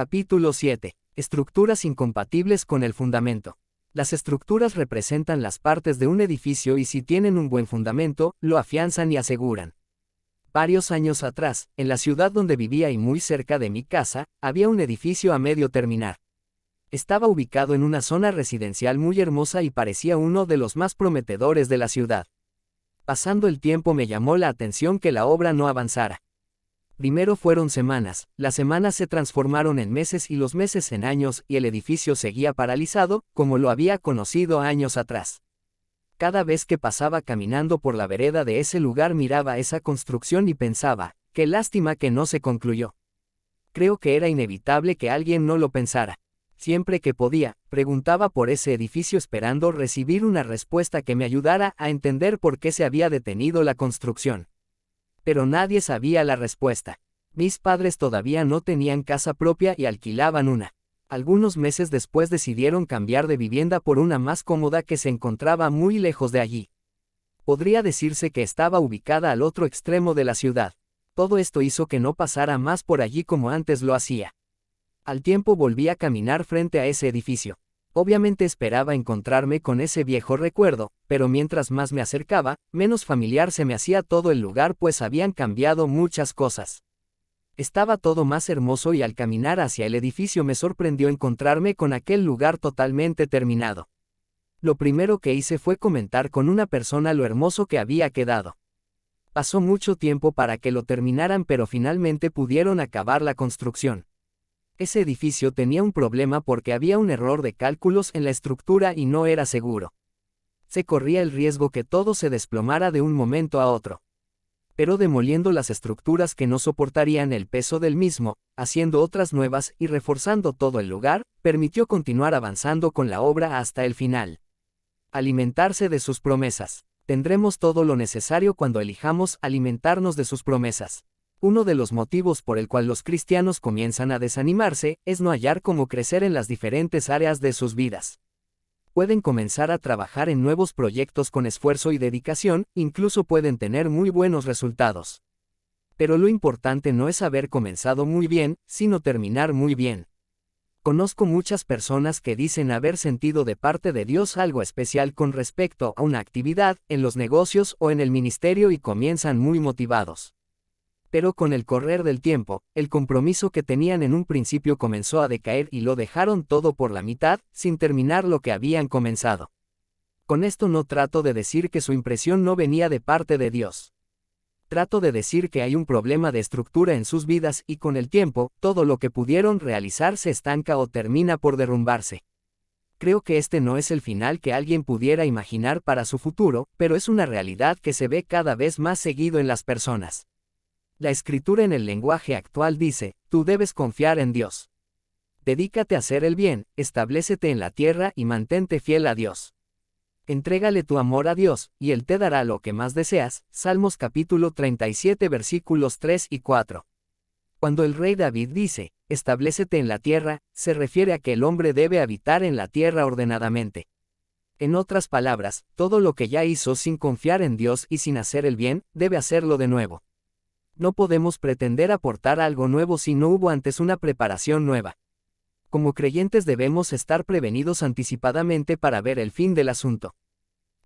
Capítulo 7. Estructuras incompatibles con el fundamento. Las estructuras representan las partes de un edificio y si tienen un buen fundamento, lo afianzan y aseguran. Varios años atrás, en la ciudad donde vivía y muy cerca de mi casa, había un edificio a medio terminar. Estaba ubicado en una zona residencial muy hermosa y parecía uno de los más prometedores de la ciudad. Pasando el tiempo me llamó la atención que la obra no avanzara. Primero fueron semanas, las semanas se transformaron en meses y los meses en años y el edificio seguía paralizado, como lo había conocido años atrás. Cada vez que pasaba caminando por la vereda de ese lugar miraba esa construcción y pensaba, qué lástima que no se concluyó. Creo que era inevitable que alguien no lo pensara. Siempre que podía, preguntaba por ese edificio esperando recibir una respuesta que me ayudara a entender por qué se había detenido la construcción. Pero nadie sabía la respuesta. Mis padres todavía no tenían casa propia y alquilaban una. Algunos meses después decidieron cambiar de vivienda por una más cómoda que se encontraba muy lejos de allí. Podría decirse que estaba ubicada al otro extremo de la ciudad. Todo esto hizo que no pasara más por allí como antes lo hacía. Al tiempo volví a caminar frente a ese edificio. Obviamente esperaba encontrarme con ese viejo recuerdo, pero mientras más me acercaba, menos familiar se me hacía todo el lugar pues habían cambiado muchas cosas. Estaba todo más hermoso y al caminar hacia el edificio me sorprendió encontrarme con aquel lugar totalmente terminado. Lo primero que hice fue comentar con una persona lo hermoso que había quedado. Pasó mucho tiempo para que lo terminaran pero finalmente pudieron acabar la construcción. Ese edificio tenía un problema porque había un error de cálculos en la estructura y no era seguro. Se corría el riesgo que todo se desplomara de un momento a otro. Pero demoliendo las estructuras que no soportarían el peso del mismo, haciendo otras nuevas y reforzando todo el lugar, permitió continuar avanzando con la obra hasta el final. Alimentarse de sus promesas. Tendremos todo lo necesario cuando elijamos alimentarnos de sus promesas. Uno de los motivos por el cual los cristianos comienzan a desanimarse es no hallar cómo crecer en las diferentes áreas de sus vidas. Pueden comenzar a trabajar en nuevos proyectos con esfuerzo y dedicación, incluso pueden tener muy buenos resultados. Pero lo importante no es haber comenzado muy bien, sino terminar muy bien. Conozco muchas personas que dicen haber sentido de parte de Dios algo especial con respecto a una actividad, en los negocios o en el ministerio y comienzan muy motivados. Pero con el correr del tiempo, el compromiso que tenían en un principio comenzó a decaer y lo dejaron todo por la mitad, sin terminar lo que habían comenzado. Con esto no trato de decir que su impresión no venía de parte de Dios. Trato de decir que hay un problema de estructura en sus vidas y con el tiempo, todo lo que pudieron realizar se estanca o termina por derrumbarse. Creo que este no es el final que alguien pudiera imaginar para su futuro, pero es una realidad que se ve cada vez más seguido en las personas. La escritura en el lenguaje actual dice, tú debes confiar en Dios. Dedícate a hacer el bien, establécete en la tierra y mantente fiel a Dios. Entrégale tu amor a Dios, y Él te dará lo que más deseas. Salmos capítulo 37 versículos 3 y 4. Cuando el rey David dice, establécete en la tierra, se refiere a que el hombre debe habitar en la tierra ordenadamente. En otras palabras, todo lo que ya hizo sin confiar en Dios y sin hacer el bien, debe hacerlo de nuevo. No podemos pretender aportar algo nuevo si no hubo antes una preparación nueva. Como creyentes debemos estar prevenidos anticipadamente para ver el fin del asunto.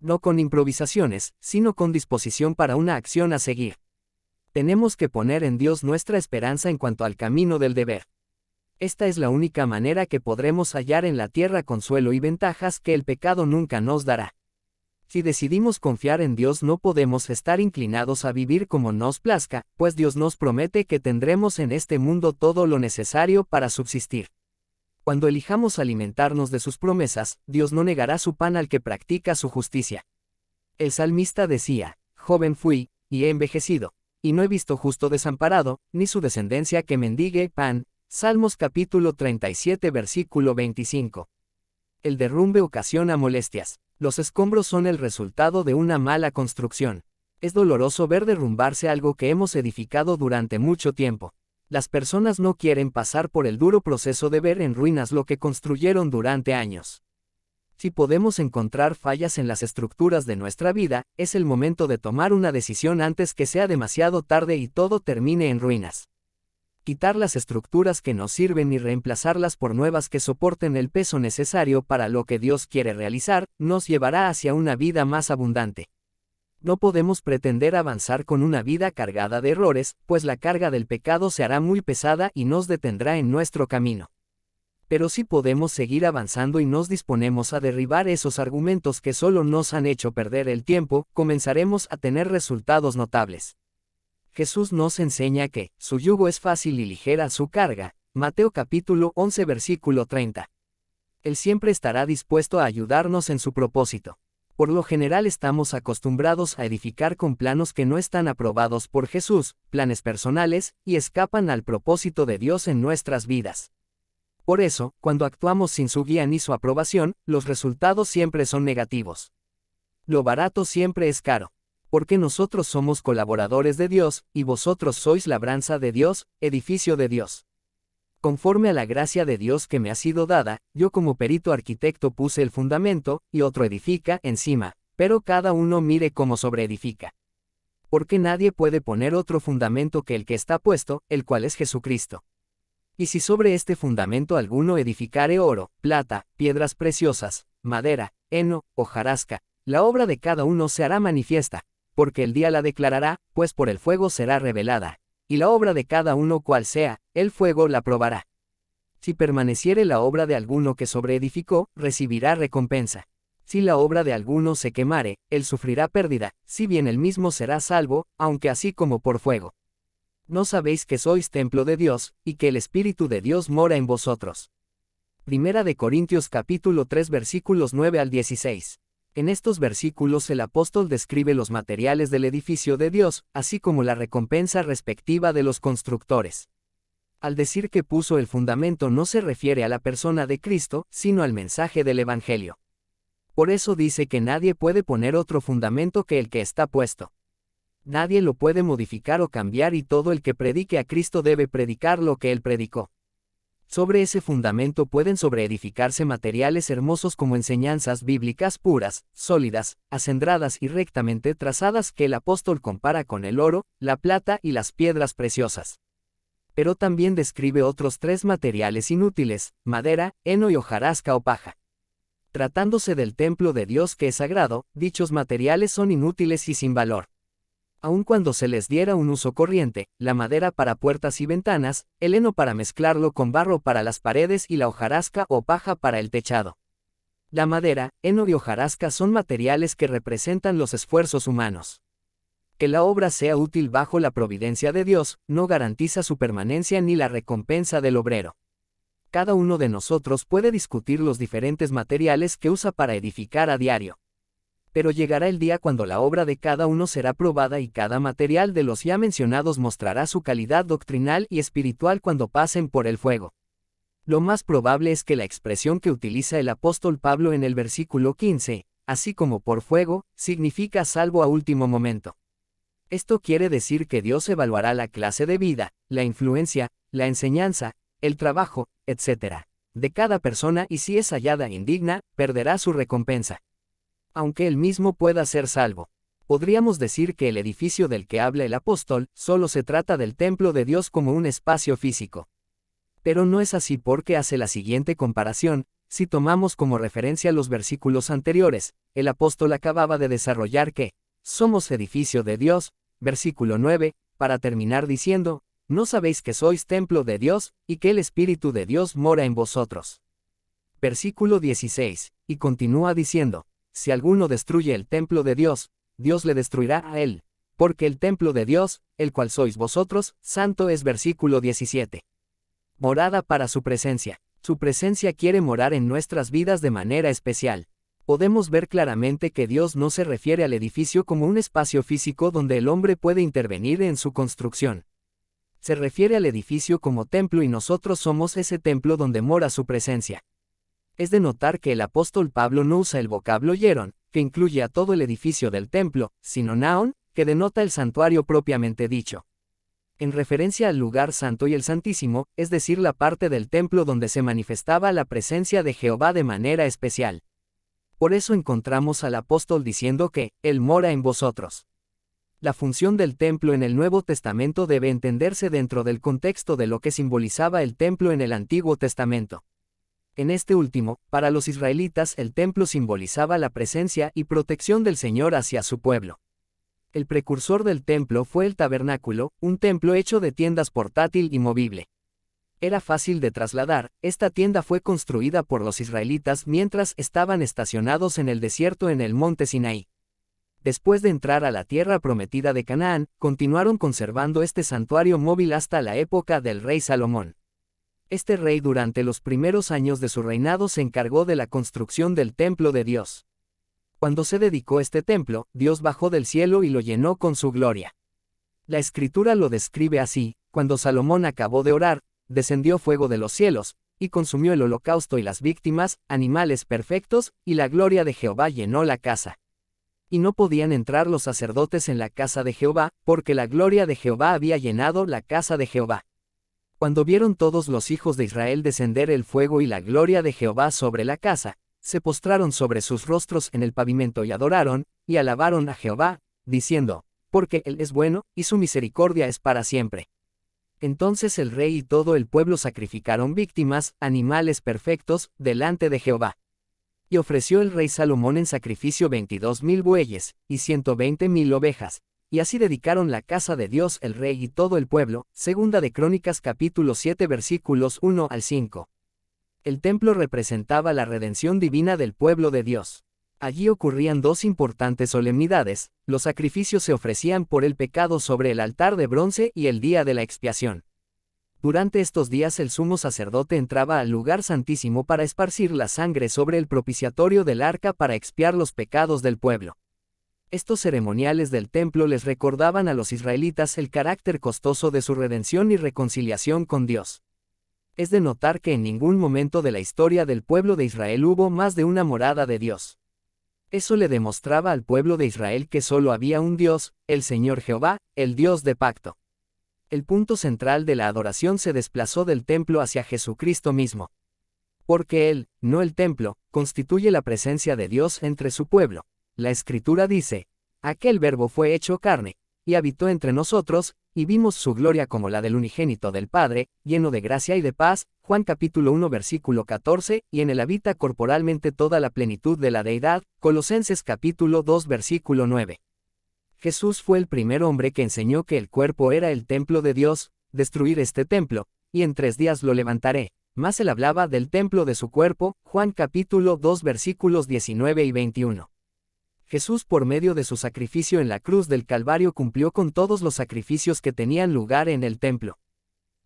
No con improvisaciones, sino con disposición para una acción a seguir. Tenemos que poner en Dios nuestra esperanza en cuanto al camino del deber. Esta es la única manera que podremos hallar en la tierra consuelo y ventajas que el pecado nunca nos dará. Si decidimos confiar en Dios no podemos estar inclinados a vivir como nos plazca, pues Dios nos promete que tendremos en este mundo todo lo necesario para subsistir. Cuando elijamos alimentarnos de sus promesas, Dios no negará su pan al que practica su justicia. El salmista decía, joven fui, y he envejecido, y no he visto justo desamparado, ni su descendencia que mendigue pan. Salmos capítulo 37 versículo 25. El derrumbe ocasiona molestias. Los escombros son el resultado de una mala construcción. Es doloroso ver derrumbarse algo que hemos edificado durante mucho tiempo. Las personas no quieren pasar por el duro proceso de ver en ruinas lo que construyeron durante años. Si podemos encontrar fallas en las estructuras de nuestra vida, es el momento de tomar una decisión antes que sea demasiado tarde y todo termine en ruinas. Quitar las estructuras que no sirven y reemplazarlas por nuevas que soporten el peso necesario para lo que Dios quiere realizar, nos llevará hacia una vida más abundante. No podemos pretender avanzar con una vida cargada de errores, pues la carga del pecado se hará muy pesada y nos detendrá en nuestro camino. Pero sí podemos seguir avanzando y nos disponemos a derribar esos argumentos que solo nos han hecho perder el tiempo, comenzaremos a tener resultados notables. Jesús nos enseña que su yugo es fácil y ligera su carga. Mateo capítulo 11 versículo 30. Él siempre estará dispuesto a ayudarnos en su propósito. Por lo general estamos acostumbrados a edificar con planos que no están aprobados por Jesús, planes personales, y escapan al propósito de Dios en nuestras vidas. Por eso, cuando actuamos sin su guía ni su aprobación, los resultados siempre son negativos. Lo barato siempre es caro. Porque nosotros somos colaboradores de Dios, y vosotros sois labranza de Dios, edificio de Dios. Conforme a la gracia de Dios que me ha sido dada, yo como perito arquitecto puse el fundamento, y otro edifica encima, pero cada uno mire cómo sobreedifica. Porque nadie puede poner otro fundamento que el que está puesto, el cual es Jesucristo. Y si sobre este fundamento alguno edificare oro, plata, piedras preciosas, madera, heno, hojarasca, la obra de cada uno se hará manifiesta, porque el día la declarará, pues por el fuego será revelada, y la obra de cada uno cual sea, el fuego la probará. Si permaneciere la obra de alguno que sobreedificó, recibirá recompensa. Si la obra de alguno se quemare, él sufrirá pérdida, si bien él mismo será salvo, aunque así como por fuego. ¿No sabéis que sois templo de Dios, y que el Espíritu de Dios mora en vosotros? Primera de Corintios capítulo 3 versículos 9 al 16. En estos versículos el apóstol describe los materiales del edificio de Dios, así como la recompensa respectiva de los constructores. Al decir que puso el fundamento no se refiere a la persona de Cristo, sino al mensaje del Evangelio. Por eso dice que nadie puede poner otro fundamento que el que está puesto. Nadie lo puede modificar o cambiar y todo el que predique a Cristo debe predicar lo que él predicó. Sobre ese fundamento pueden sobreedificarse materiales hermosos como enseñanzas bíblicas puras, sólidas, acendradas y rectamente trazadas que el apóstol compara con el oro, la plata y las piedras preciosas. Pero también describe otros tres materiales inútiles, madera, heno y hojarasca o paja. Tratándose del templo de Dios que es sagrado, dichos materiales son inútiles y sin valor. Aun cuando se les diera un uso corriente, la madera para puertas y ventanas, el heno para mezclarlo con barro para las paredes y la hojarasca o paja para el techado. La madera, heno y hojarasca son materiales que representan los esfuerzos humanos. Que la obra sea útil bajo la providencia de Dios, no garantiza su permanencia ni la recompensa del obrero. Cada uno de nosotros puede discutir los diferentes materiales que usa para edificar a diario. Pero llegará el día cuando la obra de cada uno será probada y cada material de los ya mencionados mostrará su calidad doctrinal y espiritual cuando pasen por el fuego. Lo más probable es que la expresión que utiliza el apóstol Pablo en el versículo 15, así como por fuego, significa salvo a último momento. Esto quiere decir que Dios evaluará la clase de vida, la influencia, la enseñanza, el trabajo, etc. de cada persona y si es hallada indigna, perderá su recompensa. Aunque él mismo pueda ser salvo. Podríamos decir que el edificio del que habla el apóstol, solo se trata del templo de Dios como un espacio físico. Pero no es así porque hace la siguiente comparación, si tomamos como referencia los versículos anteriores, el apóstol acababa de desarrollar que, somos edificio de Dios, versículo 9, para terminar diciendo, ¿no sabéis que sois templo de Dios, y que el Espíritu de Dios mora en vosotros? Versículo 16, y continúa diciendo, si alguno destruye el templo de Dios, Dios le destruirá a él, porque el templo de Dios, el cual sois vosotros, santo es. Versículo 17. Morada para su presencia. Su presencia quiere morar en nuestras vidas de manera especial. Podemos ver claramente que Dios no se refiere al edificio como un espacio físico donde el hombre puede intervenir en su construcción. Se refiere al edificio como templo y nosotros somos ese templo donde mora su presencia. Es de notar que el apóstol Pablo no usa el vocablo hieron, que incluye a todo el edificio del templo, sino naon, que denota el santuario propiamente dicho. En referencia al lugar santo y el santísimo, es decir, la parte del templo donde se manifestaba la presencia de Jehová de manera especial. Por eso encontramos al apóstol diciendo que, Él mora en vosotros. La función del templo en el Nuevo Testamento debe entenderse dentro del contexto de lo que simbolizaba el templo en el Antiguo Testamento. En este último, para los israelitas el templo simbolizaba la presencia y protección del Señor hacia su pueblo. El precursor del templo fue el tabernáculo, un templo hecho de tiendas portátil y movible. Era fácil de trasladar, esta tienda fue construida por los israelitas mientras estaban estacionados en el desierto en el monte Sinaí. Después de entrar a la tierra prometida de Canaán, continuaron conservando este santuario móvil hasta la época del rey Salomón. Este rey durante los primeros años de su reinado se encargó de la construcción del templo de Dios. Cuando se dedicó este templo, Dios bajó del cielo y lo llenó con su gloria. La Escritura lo describe así: cuando Salomón acabó de orar, descendió fuego de los cielos, y consumió el holocausto y las víctimas, animales perfectos, y la gloria de Jehová llenó la casa. Y no podían entrar los sacerdotes en la casa de Jehová, porque la gloria de Jehová había llenado la casa de Jehová. Cuando vieron todos los hijos de Israel descender el fuego y la gloria de Jehová sobre la casa, se postraron sobre sus rostros en el pavimento y adoraron, y alabaron a Jehová, diciendo: porque Él es bueno, y su misericordia es para siempre. Entonces el rey y todo el pueblo sacrificaron víctimas, animales perfectos, delante de Jehová. Y ofreció el rey Salomón en sacrificio 22,000 bueyes, y 120,000 ovejas, y así dedicaron la casa de Dios el rey y todo el pueblo. Segunda de Crónicas capítulo 7 versículos 1 al 5. El templo representaba la redención divina del pueblo de Dios. Allí ocurrían dos importantes solemnidades: los sacrificios se ofrecían por el pecado sobre el altar de bronce y el día de la expiación. Durante estos días el sumo sacerdote entraba al lugar santísimo para esparcir la sangre sobre el propiciatorio del arca para expiar los pecados del pueblo. Estos ceremoniales del templo les recordaban a los israelitas el carácter costoso de su redención y reconciliación con Dios. Es de notar que en ningún momento de la historia del pueblo de Israel hubo más de una morada de Dios. Eso le demostraba al pueblo de Israel que solo había un Dios, el Señor Jehová, el Dios de pacto. El punto central de la adoración se desplazó del templo hacia Jesucristo mismo. Porque Él, no el templo, constituye la presencia de Dios entre su pueblo. La Escritura dice: aquel Verbo fue hecho carne, y habitó entre nosotros, y vimos su gloria como la del unigénito del Padre, lleno de gracia y de paz. Juan capítulo 1 versículo 14, y en él habita corporalmente toda la plenitud de la deidad. Colosenses capítulo 2 versículo 9. Jesús fue el primer hombre que enseñó que el cuerpo era el templo de Dios: destruir este templo, y en 3 días lo levantaré. Más él hablaba del templo de su cuerpo. Juan capítulo 2 versículos 19 y 21. Jesús, por medio de su sacrificio en la cruz del Calvario, cumplió con todos los sacrificios que tenían lugar en el templo.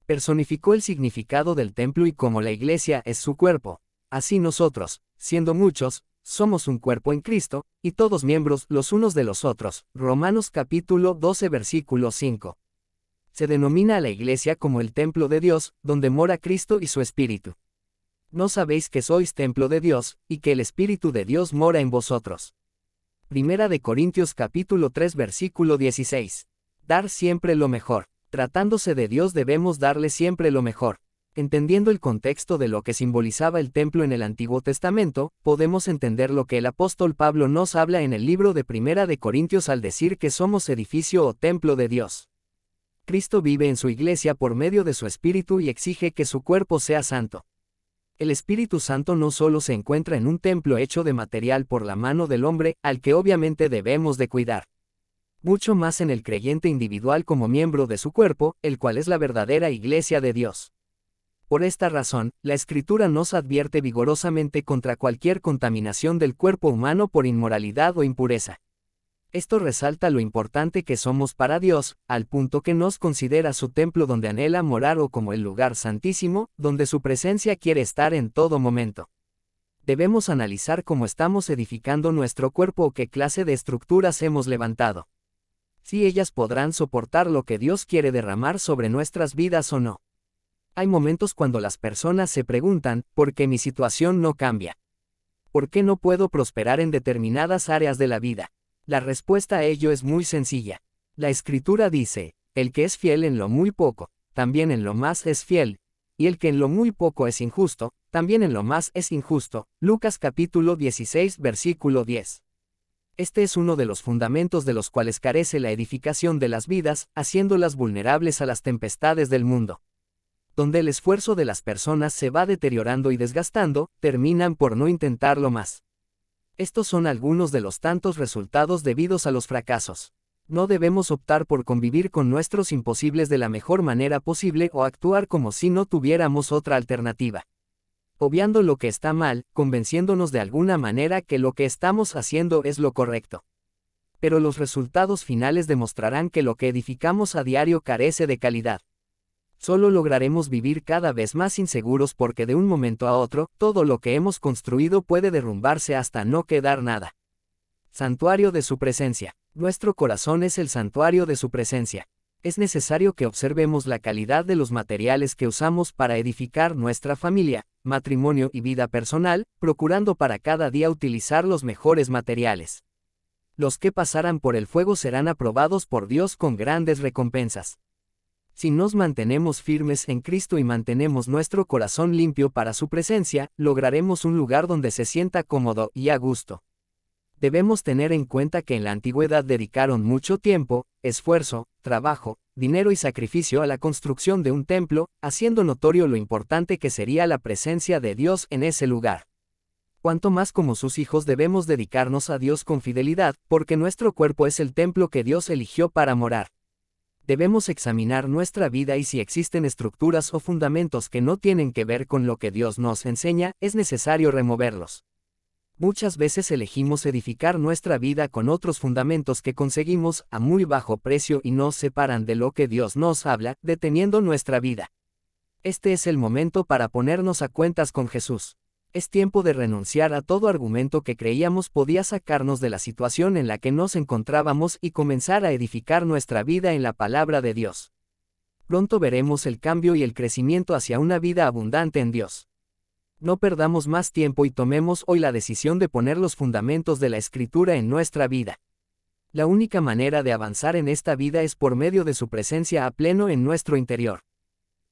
Personificó el significado del templo y como la iglesia es su cuerpo, así nosotros, siendo muchos, somos un cuerpo en Cristo, y todos miembros los unos de los otros. Romanos capítulo 12 versículo 5. Se denomina a la iglesia como el templo de Dios, donde mora Cristo y su Espíritu. ¿No sabéis que sois templo de Dios, y que el Espíritu de Dios mora en vosotros? Primera de Corintios capítulo 3 versículo 16. Dar siempre lo mejor. Tratándose de Dios debemos darle siempre lo mejor. Entendiendo el contexto de lo que simbolizaba el templo en el Antiguo Testamento, podemos entender lo que el apóstol Pablo nos habla en el libro de Primera de Corintios al decir que somos edificio o templo de Dios. Cristo vive en su iglesia por medio de su Espíritu y exige que su cuerpo sea santo. El Espíritu Santo no solo se encuentra en un templo hecho de material por la mano del hombre, al que obviamente debemos de cuidar. Mucho más en el creyente individual como miembro de su cuerpo, el cual es la verdadera iglesia de Dios. Por esta razón, la Escritura nos advierte vigorosamente contra cualquier contaminación del cuerpo humano por inmoralidad o impureza. Esto resalta lo importante que somos para Dios, al punto que nos considera su templo donde anhela morar o como el lugar santísimo, donde su presencia quiere estar en todo momento. Debemos analizar cómo estamos edificando nuestro cuerpo o qué clase de estructuras hemos levantado. Si ellas podrán soportar lo que Dios quiere derramar sobre nuestras vidas o no. Hay momentos cuando las personas se preguntan: ¿por qué mi situación no cambia? ¿Por qué no puedo prosperar en determinadas áreas de la vida? La respuesta a ello es muy sencilla. La Escritura dice: el que es fiel en lo muy poco, también en lo más es fiel, y el que en lo muy poco es injusto, también en lo más es injusto. Lucas capítulo 16 versículo 10. Este es uno de los fundamentos de los cuales carece la edificación de las vidas, haciéndolas vulnerables a las tempestades del mundo. Donde el esfuerzo de las personas se va deteriorando y desgastando, terminan por no intentarlo más. Estos son algunos de los tantos resultados debidos a los fracasos. No debemos optar por convivir con nuestros imposibles de la mejor manera posible o actuar como si no tuviéramos otra alternativa. Obviando lo que está mal, convenciéndonos de alguna manera que lo que estamos haciendo es lo correcto. Pero los resultados finales demostrarán que lo que edificamos a diario carece de calidad. Solo lograremos vivir cada vez más inseguros porque de un momento a otro, todo lo que hemos construido puede derrumbarse hasta no quedar nada. Santuario de su presencia. Nuestro corazón es el santuario de su presencia. Es necesario que observemos la calidad de los materiales que usamos para edificar nuestra familia, matrimonio y vida personal, procurando para cada día utilizar los mejores materiales. Los que pasaran por el fuego serán aprobados por Dios con grandes recompensas. Si nos mantenemos firmes en Cristo y mantenemos nuestro corazón limpio para su presencia, lograremos un lugar donde se sienta cómodo y a gusto. Debemos tener en cuenta que en la antigüedad dedicaron mucho tiempo, esfuerzo, trabajo, dinero y sacrificio a la construcción de un templo, haciendo notorio lo importante que sería la presencia de Dios en ese lugar. Cuanto más como sus hijos debemos dedicarnos a Dios con fidelidad, porque nuestro cuerpo es el templo que Dios eligió para morar. Debemos examinar nuestra vida y si existen estructuras o fundamentos que no tienen que ver con lo que Dios nos enseña, es necesario removerlos. Muchas veces elegimos edificar nuestra vida con otros fundamentos que conseguimos a muy bajo precio y nos separan de lo que Dios nos habla, deteniendo nuestra vida. Este es el momento para ponernos a cuentas con Jesús. Es tiempo de renunciar a todo argumento que creíamos podía sacarnos de la situación en la que nos encontrábamos y comenzar a edificar nuestra vida en la palabra de Dios. Pronto veremos el cambio y el crecimiento hacia una vida abundante en Dios. No perdamos más tiempo y tomemos hoy la decisión de poner los fundamentos de la Escritura en nuestra vida. La única manera de avanzar en esta vida es por medio de su presencia a pleno en nuestro interior.